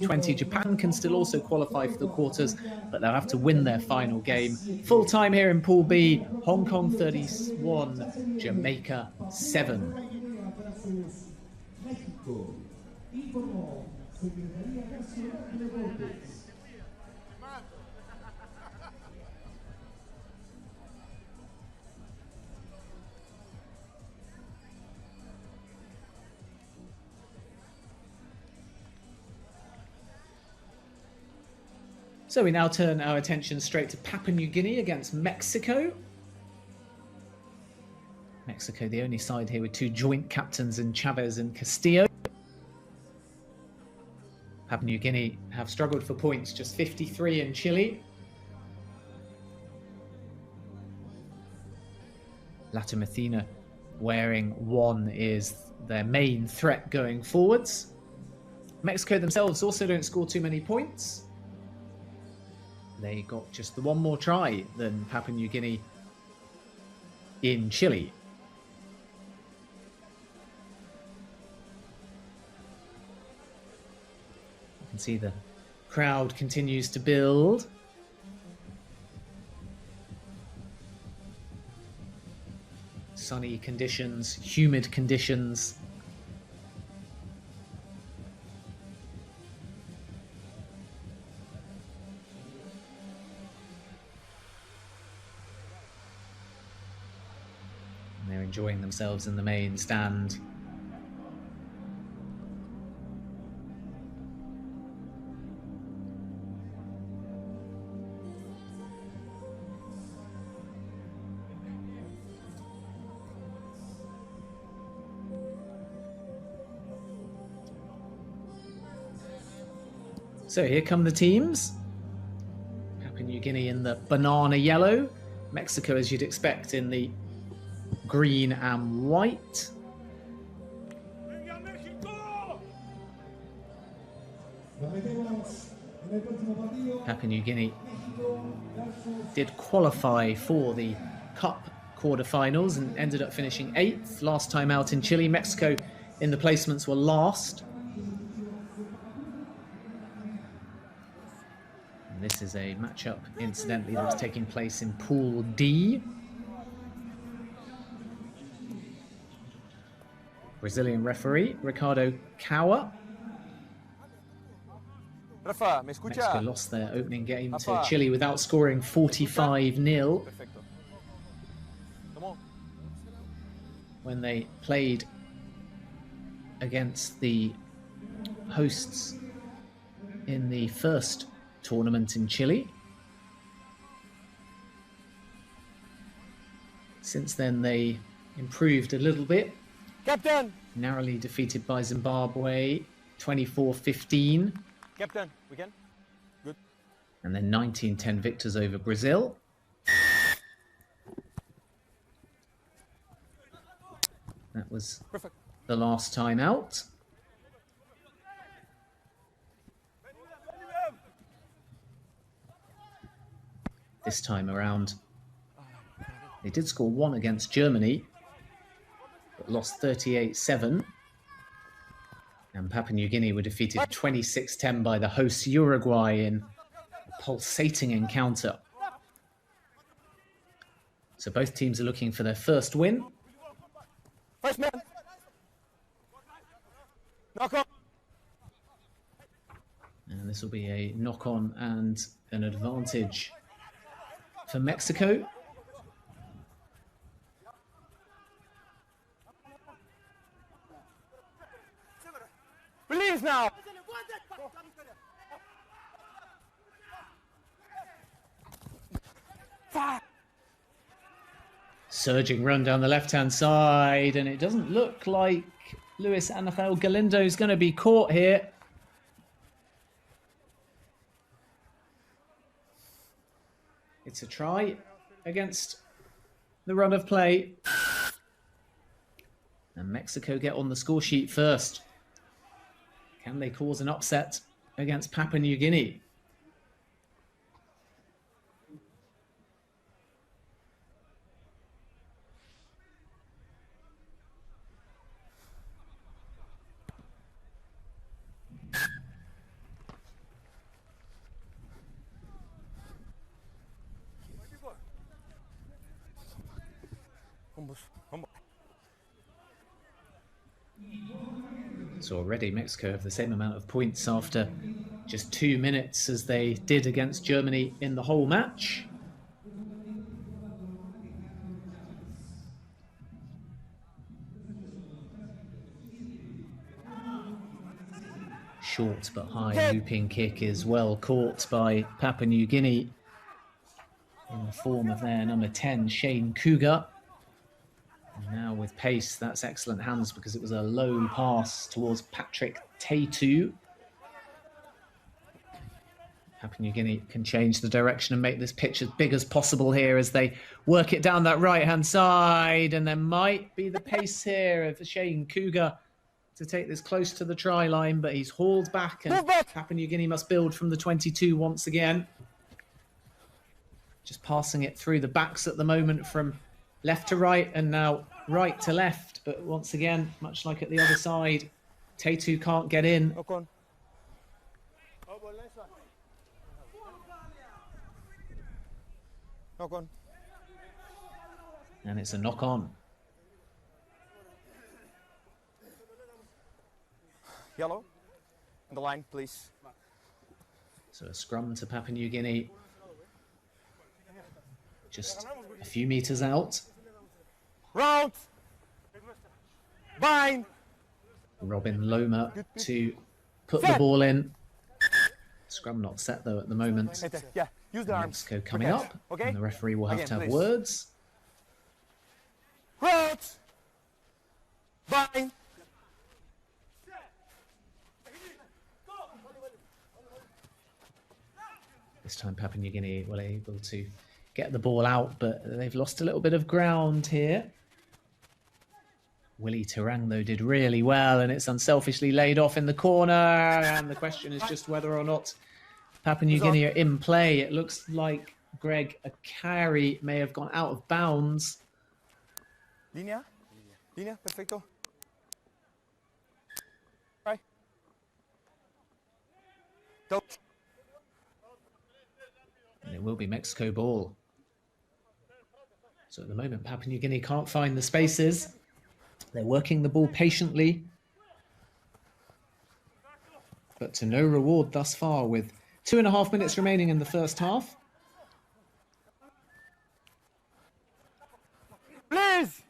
20. Japan can still also qualify for the quarters, but they'll have to win their final game. Full time here in Pool B, Hong Kong 31, Jamaica 7. So we now turn our attention straight to Papua New Guinea against Mexico. Mexico, the only side here with two joint captains in Chavez and Castillo. Papua New Guinea have struggled for points, just 53 in Chile. Latamethina wearing 1 is their main threat going forwards. Mexico themselves also don't score too many points. They got just the 1 more try than Papua New Guinea in Chile. You can see the crowd continues to build. Sunny conditions, humid conditions. They're enjoying themselves in the main stand. So here come the teams. Papua New Guinea in the banana yellow. Mexico, as you'd expect, in the green and white. Papua New Guinea did qualify for the Cup quarterfinals and ended up finishing 8th last time out in Chile. Mexico in the placements were last. And this is a matchup, incidentally, that's taking place in Pool D. Brazilian referee, Ricardo Kawa. Rafa, ¿me escucha? Mexico lost their opening game to Chile without scoring 45-0 when they played against the hosts in the first tournament in Chile. Since then, they improved a little bit. Captain! Narrowly defeated by Zimbabwe, 24-15. Captain, we can? Good. And then 19-10 victors over Brazil. That was Perfect. the last time out. This time around, they did score 1 against Germany, but lost 38-7. And Papua New Guinea were defeated 26-10 by the hosts Uruguay in a pulsating encounter. So both teams are looking for their first win. First man. Knock on. And this will be a knock-on and an advantage for Mexico. Please now. Surging run down the left-hand side, and it doesn't look like Luis Angel Galindo is going to be caught here. It's a try against the run of play. And Mexico get on the score sheet first. Can they cause an upset against Papua New Guinea? So already Mexico have the same amount of points after just 2 minutes as they did against Germany in the whole match. Short but high looping kick is well caught by Papua New Guinea in the form of their number 10, Shane Cougar. And now with pace, that's excellent hands because it was a low pass towards Patrick Taitu. Papua New Guinea can change the direction and make this pitch as big as possible here as they work it down that right-hand side. And there might be the pace here of Shane Cougar to take this close to the try line, but he's hauled back and Papua New Guinea must build from the 22 once again. Just passing it through the backs at the moment from left to right and now right to left. But once again, much like at the other side, Taitu can't get in. Knock on. And it's a knock on. Yellow. On the line, please. So a scrum to Papua New Guinea. Just a few meters out. Round. Bind. Robin Loma to put the ball in. Scrum not set though at the moment. Yeah, use the arms. Mexico coming up, and the referee will have to have words. Round. Bind. This time Papua New Guinea were able to get the ball out, but they've lost a little bit of ground here. Willie Terang, though, did really well, and it's unselfishly laid off in the corner. And the question is just whether or not Papua New Guinea are in play. It looks like Greg Akari may have gone out of bounds. Línea. Línea, perfecto. Right. Go. And it will be Mexico ball. So at the moment, Papua New Guinea can't find the spaces. They're working the ball patiently. But to no reward thus far with 2.5 minutes remaining in the first half. Please!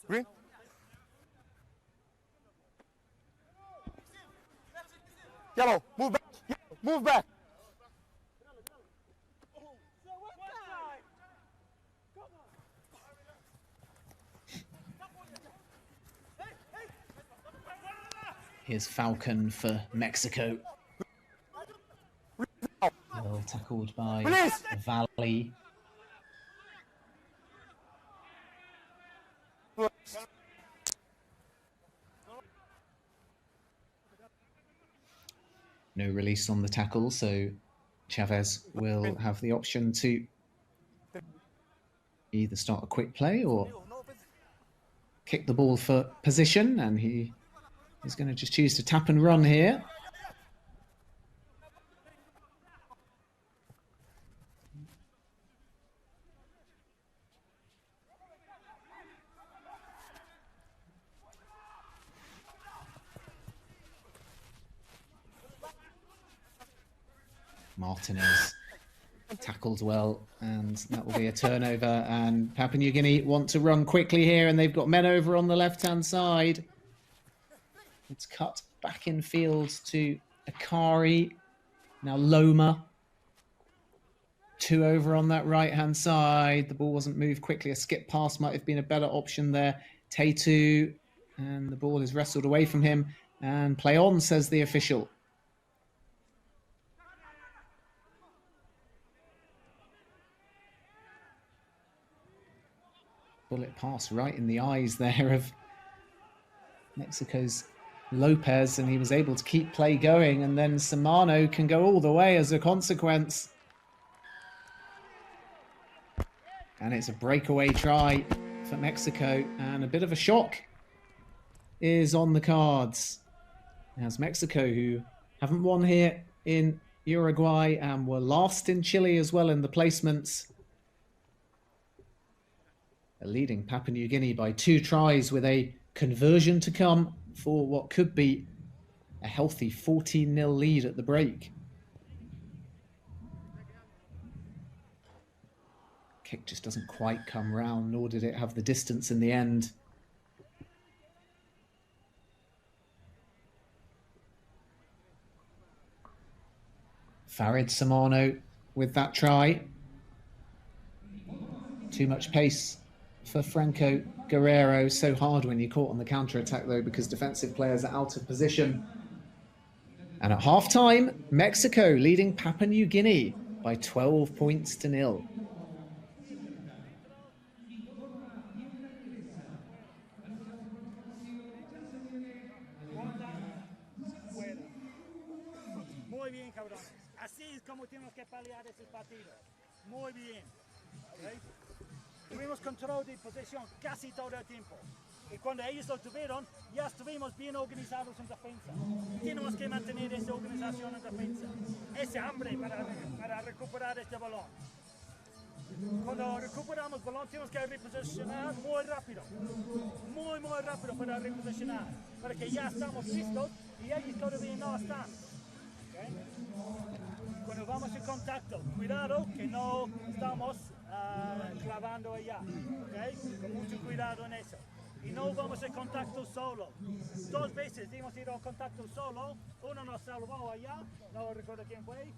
Green. Yellow, move back. Yellow, move back. Here's Falcon for Mexico. Well tackled by Valley. No release on the tackle, so Chavez will have the option to either start a quick play or kick the ball for position, and he is going to just choose to tap and run here. Martinez tackled well, and that will be a turnover, and Papua New Guinea want to run quickly here, and they've got men over on the left-hand side. It's cut back in field to Akari. Now Loma. 2 over on that right-hand side. The ball wasn't moved quickly. A skip pass might have been a better option there. Taitu, and the ball is wrestled away from him. And play on, says the official. bullet pass right in the eyes there of Mexico's Lopez, and he was able to keep play going, and then Samano can go all the way as a consequence. And it's a breakaway try for Mexico, and a bit of a shock is on the cards. As Mexico, who haven't won here in Uruguay and were last in Chile as well in the placements, are leading Papua New Guinea by 2 tries with a conversion to come for what could be a healthy 14-0 lead at the break. Kick just doesn't quite come round, nor did it have the distance in the end. Farid Samano with that try. Too much pace for Franco Guerrero. So hard when you're caught on the counter-attack, though, because defensive players are out of position. And at half-time, Mexico leading Papua New Guinea by 12 points to 0. Muy bien, cabrones. Así es como tenemos que pelear ese partido. Muy bien. ¿Okay? Tuvimos control de posesión casi todo el tiempo. Y cuando ellos lo tuvieron, ya estuvimos bien organizados en defensa. Tenemos que mantener esa organización en defensa. Ese hambre para recuperar este balón. Cuando recuperamos el balón, tenemos que reposicionar muy rápido. Muy rápido para reposicionar. Para que ya estamos listos y ellos todavía no están. ¿Okay? Cuando vamos en contacto, cuidado que no estamos clavando allá. ¿Okay? Con mucho cuidado en eso. Y no vamos en contacto solo. 2 veces hemos ido a contacto solo. Uno nos salvó allá, no recuerdo quién fue.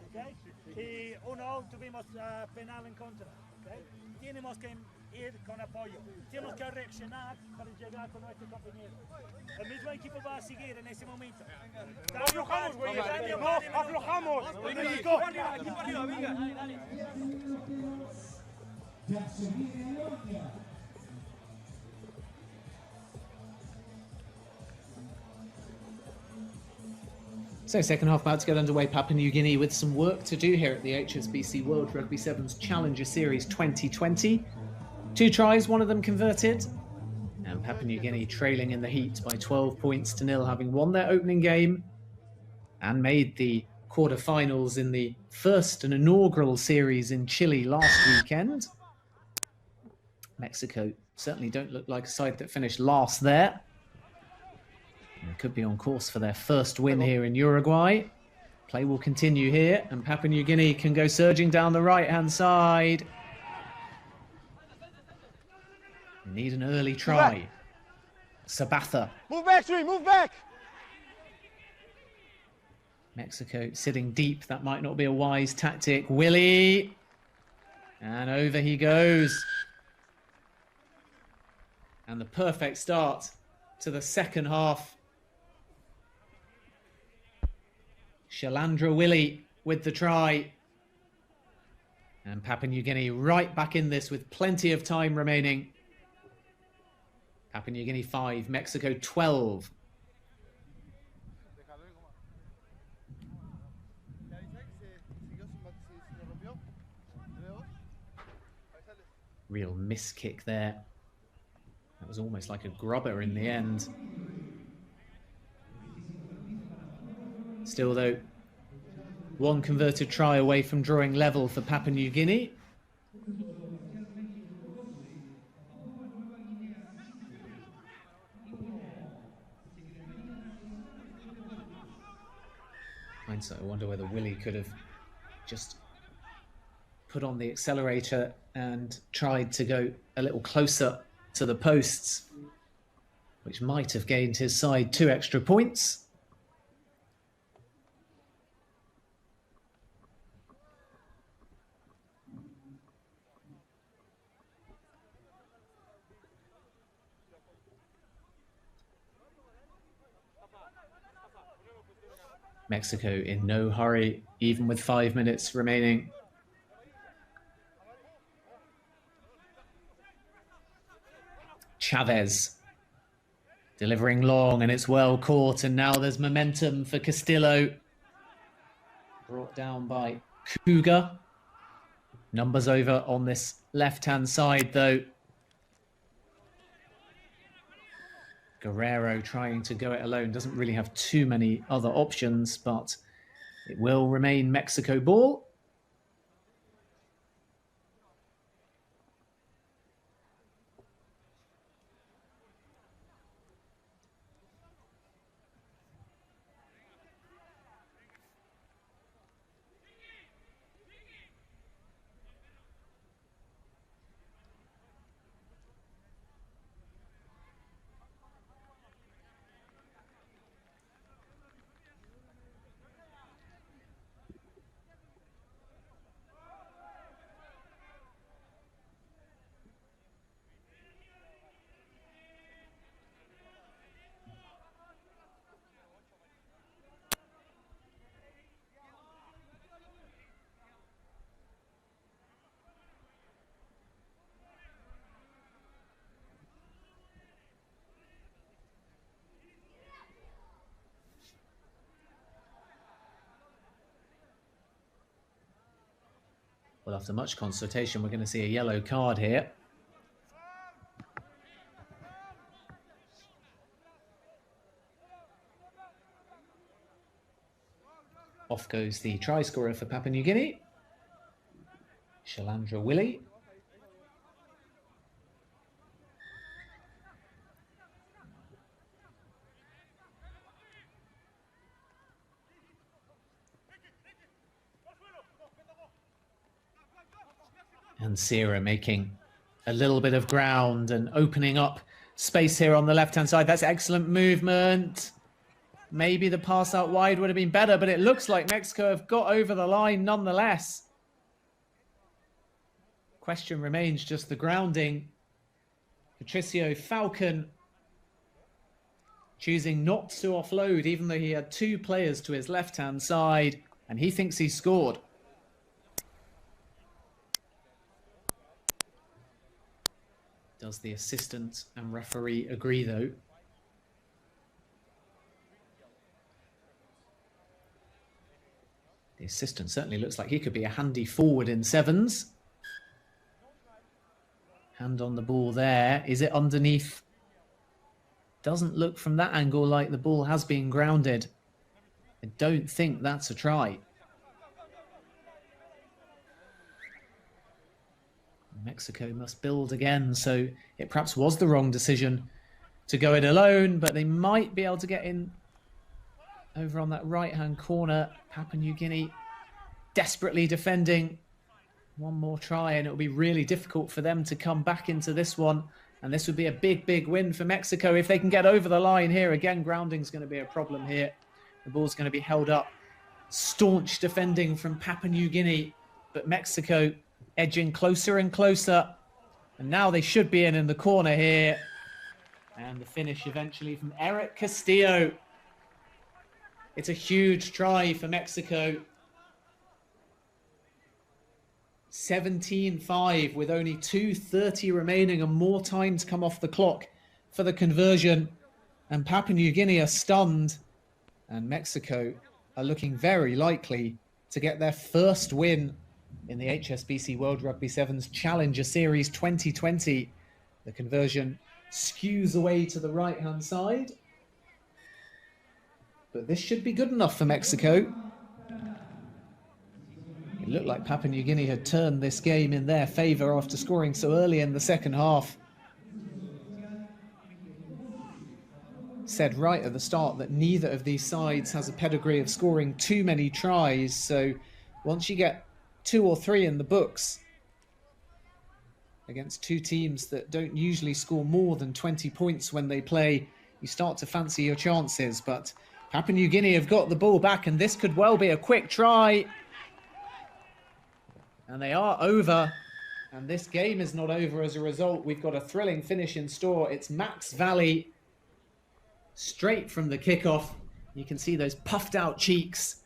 ¿Okay? Y uno tuvimos penal en contra. ¿Okay? Tenemos que ir con apoyo. Tenemos que reaccionar para llegar con nuestro compañero. El mismo equipo va a seguir en ese momento. No aflojamos, güey. No aflojamos. Equipo arriba, venga. Dale. So second half about to get underway. Papua New Guinea with some work to do here at the HSBC World Rugby Sevens Challenger Series 2020. 2 tries, one of them converted. And Papua New Guinea trailing in the heat by 12 points to 0, having won their opening game and made the quarterfinals in the first and inaugural series in Chile last weekend. Mexico certainly don't look like a side that finished last there. And could be on course for their first win here in Uruguay. Play will continue here, and Papua New Guinea can go surging down the right-hand side. Need an early try. Sabatha. Move back, Sri, move back! Mexico sitting deep. That might not be a wise tactic. Willie. And over he goes. And the perfect start to the second half. Shalandra Willie with the try. And Papua New Guinea right back in this with plenty of time remaining. Papua New Guinea 5, Mexico 12. Real miss kick there. That was almost like a grubber in the end. Still, though, 1 converted try away from drawing level for Papua New Guinea. Hindsight, I wonder whether Willie could have just put on the accelerator and tried to go a little closer to the posts, which might have gained his side 2 extra points. Mexico in no hurry, even with 5 minutes remaining. Chavez delivering long, and it's well caught, and now there's momentum for Castillo. Brought down by Cougar. Numbers over on this left-hand side, though. Guerrero trying to go it alone. Doesn't really have too many other options, but it will remain Mexico ball. Well, after much consultation, we're going to see a yellow card here. Off goes the try scorer for Papua New Guinea, Shalandra Willie. And Sierra making a little bit of ground and opening up space here on the left-hand side. That's excellent movement. Maybe the pass out wide would have been better, but it looks like Mexico have got over the line nonetheless. Question remains just the grounding. Patricio Falcon choosing not to offload, even though he had two players to his left-hand side, and he thinks he scored. Does the assistant and referee agree, though? The assistant certainly looks like he could be a handy forward in sevens. Hand on the ball there. Is it underneath? Doesn't look from that angle like the ball has been grounded. I don't think that's a try. Mexico must build again, so it perhaps was the wrong decision to go it alone, but they might be able to get in over on that right-hand corner. Papua New Guinea desperately defending. One more try, and it'll be really difficult for them to come back into this one, and this would be a big, big win for Mexico if they can get over the line here. Again, grounding's going to be a problem here. The ball's going to be held up. Staunch defending from Papua New Guinea, but Mexico edging closer and closer. And now they should be in the corner here. And the finish eventually from Eric Castillo. It's a huge try for Mexico. 17-5 with only 2:30 remaining and more time to come off the clock for the conversion. And Papua New Guinea are stunned. And Mexico are looking very likely to get their first win in the HSBC World Rugby Sevens Challenger Series 2020. The conversion skews away to the right-hand side. But this should be good enough for Mexico. It looked like Papua New Guinea had turned this game in their favour after scoring so early in the second half. Said right at the start that neither of these sides has a pedigree of scoring too many tries. So once you get 2 or 3 in the books against two teams that don't usually score more than 20 points when they play, you start to fancy your chances. But Papua New Guinea have got the ball back, and this could well be a quick try. And they are over, and this game is not over as a result. We've got a thrilling finish in store. It's Max Valley straight from the kickoff. You can see those puffed out cheeks,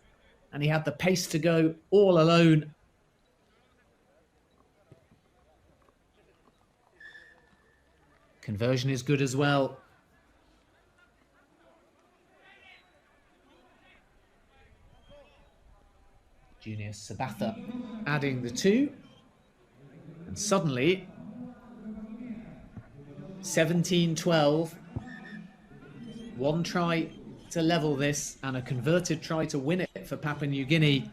and he had the pace to go all alone. Conversion is good as well. Junior Sabatha adding the 2. And suddenly, 17-12. One try to level this and a converted try to win it for Papua New Guinea.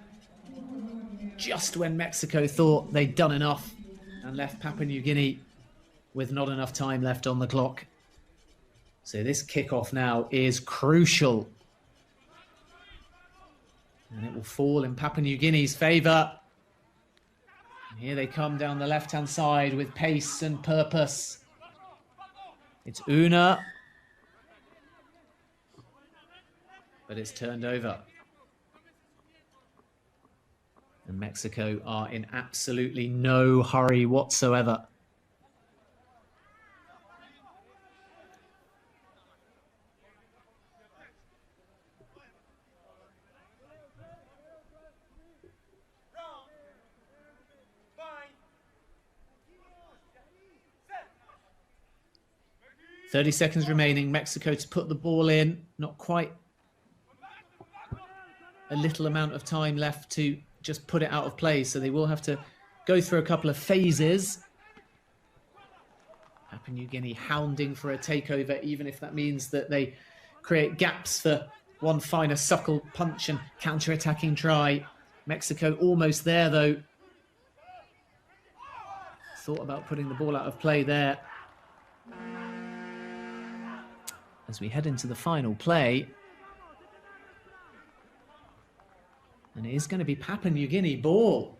Just when Mexico thought they'd done enough and left Papua New Guinea with not enough time left on the clock. So this kickoff now is crucial. And it will fall in Papua New Guinea's favour. And here they come down the left-hand side with pace and purpose. It's Una. But it's turned over. And Mexico are in absolutely no hurry whatsoever. .30 seconds remaining. Mexico to put the ball in. Not quite a little amount of time left to just put it out of play. So they will have to go through a couple of phases. Papua New Guinea hounding for a takeover, even if that means that they create gaps for one finer suckle punch and counter-attacking try. Mexico almost there, though. Thought about putting the ball out of play there. As we head into the final play. And it is going to be Papua New Guinea ball.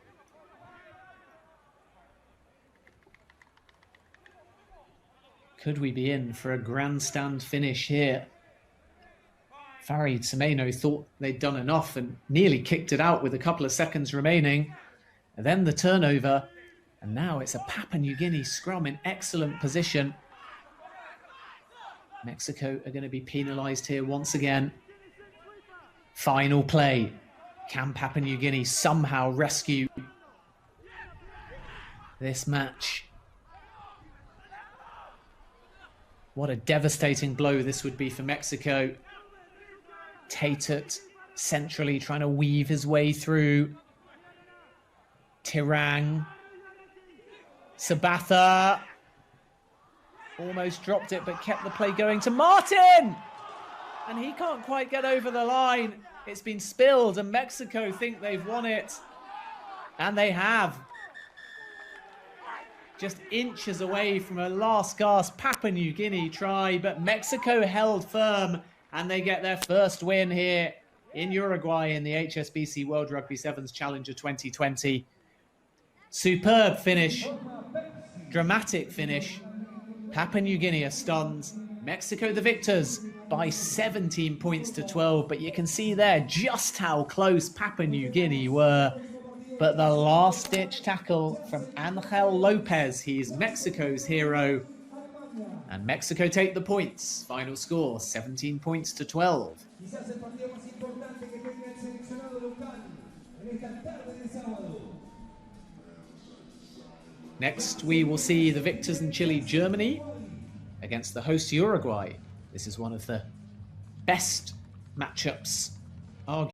Could we be in for a grandstand finish here? Farid Semeno thought they'd done enough and nearly kicked it out with a couple of seconds remaining. And then the turnover. And now it's a Papua New Guinea scrum in excellent position. Mexico are going to be penalised here once again. Final play. Can Papua New Guinea somehow rescue this match? What a devastating blow this would be for Mexico. Taitut centrally trying to weave his way through. Tirang. Sabatha. Almost dropped it, but kept the play going to Martin! And he can't quite get over the line. It's been spilled, and Mexico think they've won it. And they have. Just inches away from a last-gasp Papua New Guinea try, but Mexico held firm, and they get their first win here in Uruguay in the HSBC World Rugby Sevens Challenger 2020. Superb finish. Dramatic finish. Papua New Guinea are stunned. Mexico the victors by 17 points to 12. But you can see there just how close Papua New Guinea were. But the last-ditch tackle from Angel Lopez. He's Mexico's hero. And Mexico take the points. Final score, 17 points to 12. Next, we will see the victors in Chile, Germany, against the host Uruguay. This is one of the best matchups, arguably.